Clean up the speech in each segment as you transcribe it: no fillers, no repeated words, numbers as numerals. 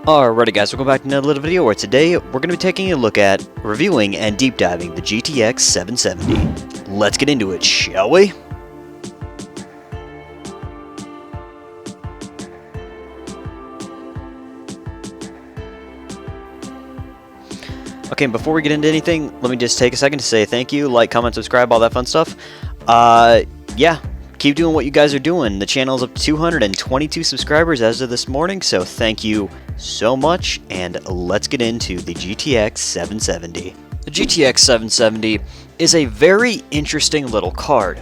Alrighty guys, welcome back to another little video where today we're going to be taking a look at reviewing and deep diving the GTX 770. Let's get into it, shall we? Okay, before we get into anything, let me just take a second to say thank you, like, comment, subscribe, all that fun stuff. Yeah, keep doing what you guys are doing. The channel's up to 222 subscribers as of this morning, so thank you so much, and let's get into the GTX 770. The GTX 770 is a very interesting little card,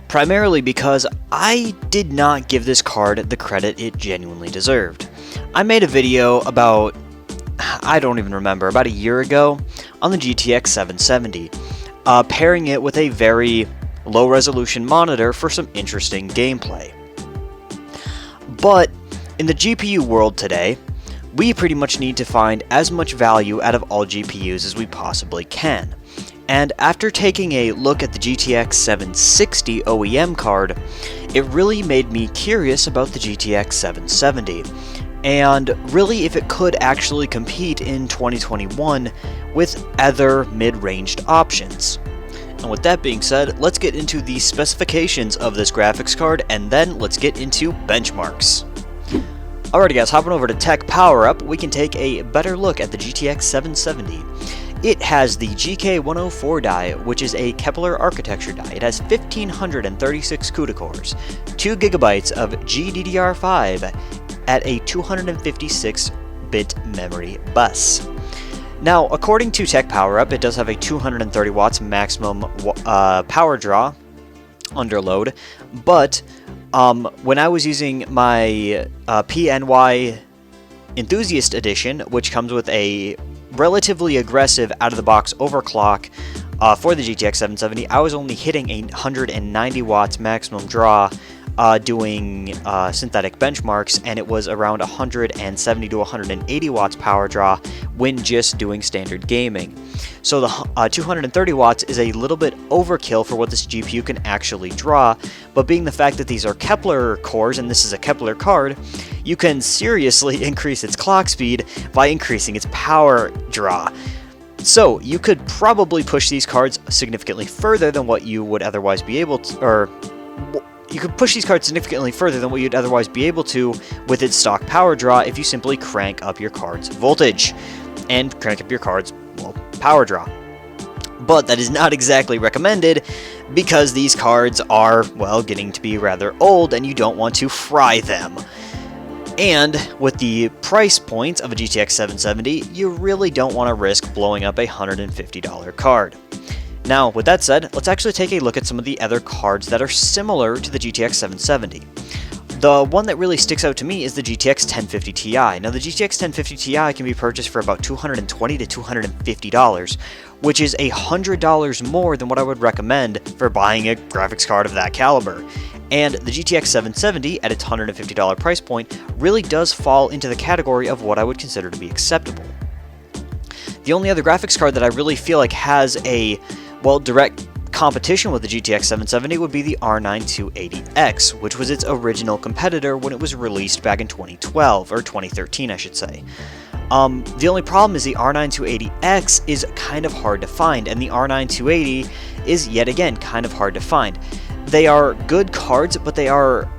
primarily because I did not give this card the credit it genuinely deserved. I made a video about, I don't even remember, about a year ago on the GTX 770, pairing it with a very low resolution monitor for some interesting gameplay. But in the GPU world today, we pretty much need to find as much value out of all GPUs as we possibly can. And after taking a look at the GTX 760 OEM card, it really made me curious about the GTX 770, and really if it could actually compete in 2021 with other mid-ranged options. And with that being said, let's get into the specifications of this graphics card, and then let's get into benchmarks. Alrighty guys, hopping over to Tech Power Up, we can take a better look at the GTX 770. It has the GK104 die, which is a Kepler architecture die. It has 1536 CUDA cores, 2 GB of GDDR5 at a 256-bit memory bus. Now, according to Tech Power Up, it does have a 230 watts maximum power draw under load, but when I was using my PNY Enthusiast Edition, which comes with a relatively aggressive out-of-the-box overclock for the GTX 770, I was only hitting 190 watts maximum draw doing synthetic benchmarks, and it was around 170 to 180 watts power draw when just doing standard gaming. So the 230 watts is a little bit overkill for what this GPU can actually draw, but being the fact that these are Kepler cores and this is a Kepler card, you can seriously increase its clock speed by increasing its power draw. So you could probably push these cards significantly further than what you would otherwise be able to, or you could push these cards significantly further than what you'd otherwise be able to with its stock power draw if you simply crank up your card's voltage and crank up your card's, well, power draw. But that is not exactly recommended because these cards are, well, getting to be rather old and you don't want to fry them. And with the price point of a GTX 770, you really don't want to risk blowing up a $150 card. Now, with that said, let's actually take a look at some of the other cards that are similar to the GTX 770. The one that really sticks out to me is the GTX 1050 Ti. Now, the GTX 1050 Ti can be purchased for about $220 to $250, which is $100 more than what I would recommend for buying a graphics card of that caliber. And the GTX 770, at its $150 price point, really does fall into the category of what I would consider to be acceptable. The only other graphics card that I really feel like has a, well, direct competition with the GTX 770 would be the R9 280X, which was its original competitor when it was released back in 2012, or 2013 I should say. The only problem is the R9 280X is kind of hard to find, and the R9 280 is yet again kind of hard to find. They are good cards, but they are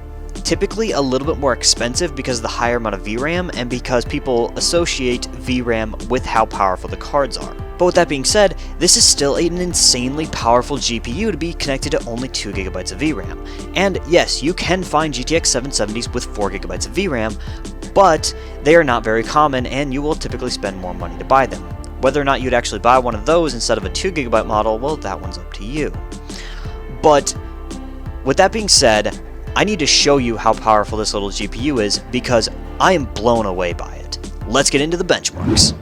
typically a little bit more expensive because of the higher amount of VRAM and because people associate VRAM with how powerful the cards are. But with that being said, this is still an insanely powerful GPU to be connected to only 2 GB of VRAM. And yes, you can find GTX 770s with 4 GB of VRAM, but they are not very common and you will typically spend more money to buy them. Whether or not you'd actually buy one of those instead of a 2 GB model, well, that one's up to you. But with that being said, I need to show you how powerful this little GPU is because I am blown away by it. Let's get into the benchmarks.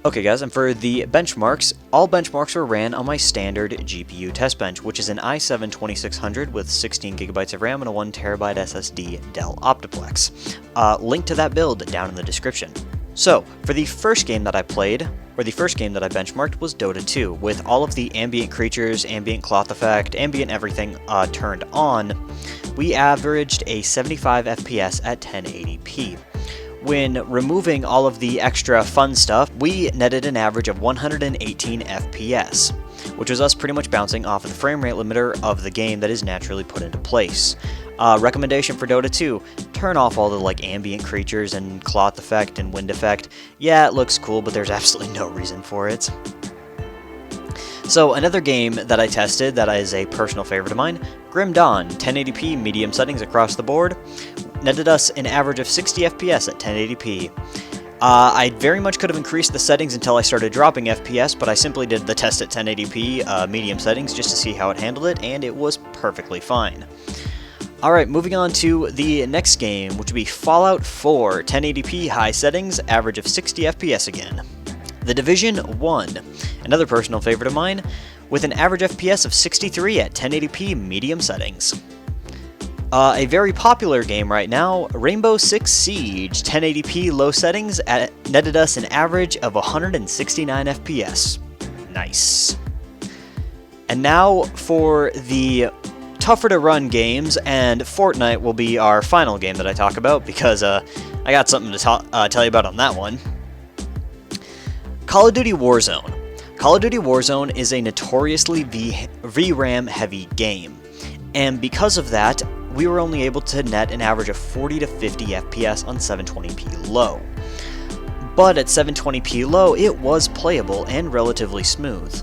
Okay guys, and for the benchmarks, all benchmarks were ran on my standard GPU test bench, which is an i7 2600 with 16 GB of RAM and a 1TB SSD Dell Optiplex. Link to that build down in the description. So, for the first game that I played, or the first game that I benchmarked, was Dota 2, with all of the ambient creatures, ambient cloth effect, ambient everything turned on. We averaged a 75 FPS at 1080p. when removing all of the extra fun stuff, we netted an average of 118 FPS, which was us pretty much bouncing off of the frame rate limiter of the game that is naturally put into place. Recommendation for Dota 2, turn off all the ambient creatures and cloth effect and wind effect. Yeah, it looks cool, but there's absolutely no reason for it. So another game that I tested that is a personal favorite of mine, Grim Dawn, 1080p medium settings across the board, netted us an average of 60 FPS at 1080p. I very much could have increased the settings until I started dropping FPS, but I simply did the test at 1080p medium settings just to see how it handled it, and it was perfectly fine. Alright, moving on to the next game, which would be Fallout 4, 1080p high settings, average of 60 FPS again. The Division 1, another personal favorite of mine, with an average FPS of 63 at 1080p medium settings. A very popular game right now, Rainbow Six Siege, 1080p low settings, netted us an average of 169 FPS. Nice. And now for the tougher to run games, and Fortnite will be our final game that I talk about, because I got something to tell you about on that one. Call of Duty Warzone. Call of Duty Warzone is a notoriously VRAM heavy game, and because of that, we were only able to net an average of 40 to 50 FPS on 720p low. But at 720p low, it was playable and relatively smooth,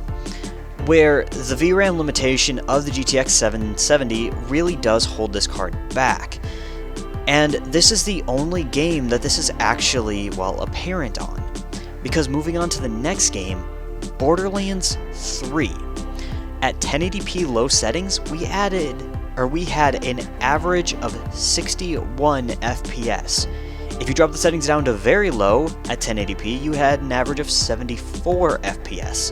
where the VRAM limitation of the GTX 770 really does hold this card back. And this is the only game that this is actually, apparent on. Because moving on to the next game, Borderlands 3. At 1080p low settings, we had an average of 61 FPS. If you drop the settings down to very low, at 1080p, you had an average of 74 FPS.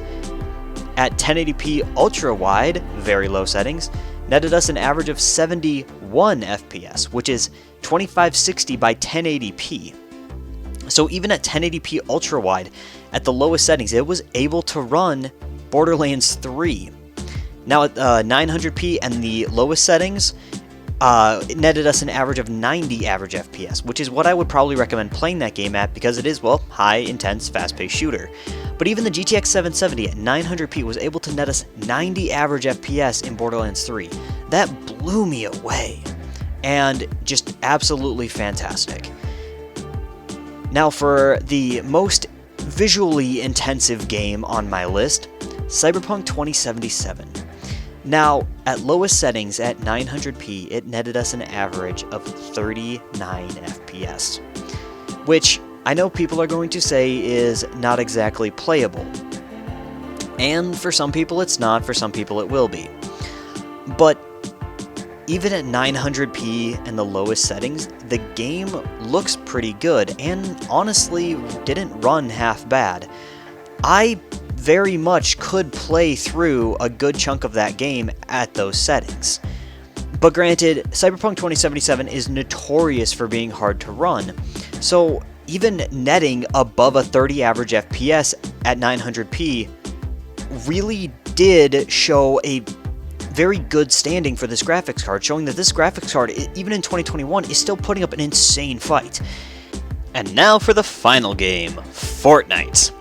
At 1080p ultra wide, very low settings, netted us an average of 71 FPS, which is 2560 by 1080p. So even at 1080p ultra wide, at the lowest settings, it was able to run Borderlands 3. Now at 900p and the lowest settings, it netted us an average of 90 average FPS, which is what I would probably recommend playing that game at, because it is, high, intense, fast-paced shooter. But even the GTX 770 at 900p was able to net us 90 average FPS in Borderlands 3. That blew me away, and just absolutely fantastic. Now for the most visually intensive game on my list, Cyberpunk 2077. Now, at lowest settings at 900p, it netted us an average of 39 FPS, which I know people are going to say is not exactly playable. And for some people it's not, for some people it will be. But even at 900p and the lowest settings, the game looks pretty good, and honestly didn't run half bad. I very much could play through a good chunk of that game at those settings. But granted, Cyberpunk 2077 is notorious for being hard to run, so even netting above a 30 average FPS at 900p really did show a very good standing for this graphics card, showing that this graphics card, even in 2021, is still putting up an insane fight. And now for the final game, Fortnite.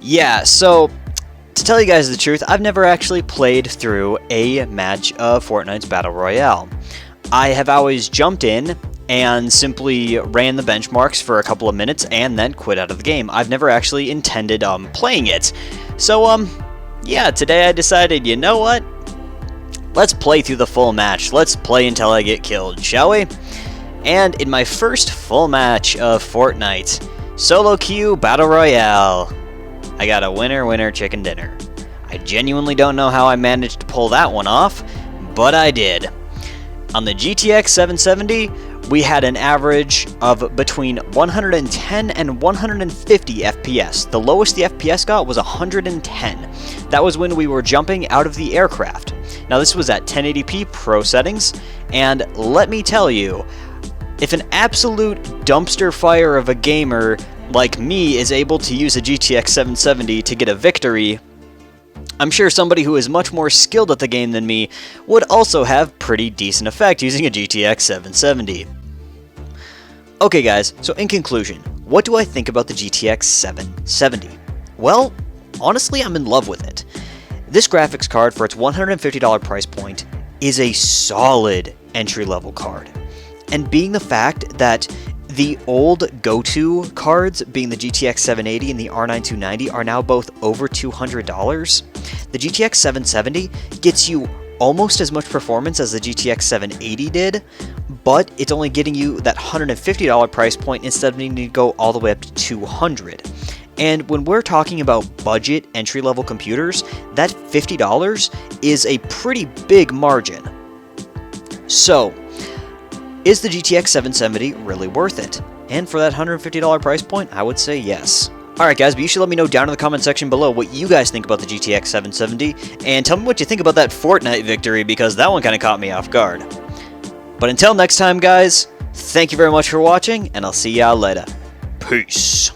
Yeah, so to tell you guys the truth, I've never actually played through a match of Fortnite's Battle Royale. I have always jumped in and simply ran the benchmarks for a couple of minutes and then quit out of the game. I've never actually intended playing it. So, yeah, today I decided, you know what? Let's play through the full match. Let's play until I get killed, shall we? And in my first full match of Fortnite, Solo Queue Battle Royale, I got a winner chicken dinner. I genuinely don't know how I managed to pull that one off, but I did. On the GTX 770, we had an average of between 110 and 150 FPS. The lowest the FPS got was 110. That was when we were jumping out of the aircraft. Now this was at 1080p Pro settings, and let me tell you, if an absolute dumpster fire of a gamer like me is able to use a GTX 770 to get a victory, I'm sure somebody who is much more skilled at the game than me would also have pretty decent effect using a GTX 770. Okay guys, so in conclusion, what do I think about the GTX 770? Well, honestly, I'm in love with it. This graphics card, for its $150 price point, is a solid entry-level card. And being the fact that the old go-to cards, being the GTX 780 and the R9 290, are now both over $200, the GTX 770 gets you almost as much performance as the GTX 780 did, but it's only getting you that $150 price point instead of needing to go all the way up to $200. And when we're talking about budget entry-level computers, that $50 is a pretty big margin. So, is the GTX 770 really worth it? And for that $150 price point, I would say yes. Alright guys, but you should let me know down in the comment section below what you guys think about the GTX 770, and tell me what you think about that Fortnite victory, because that one kind of caught me off guard. But until next time guys, thank you very much for watching, and I'll see y'all later. Peace.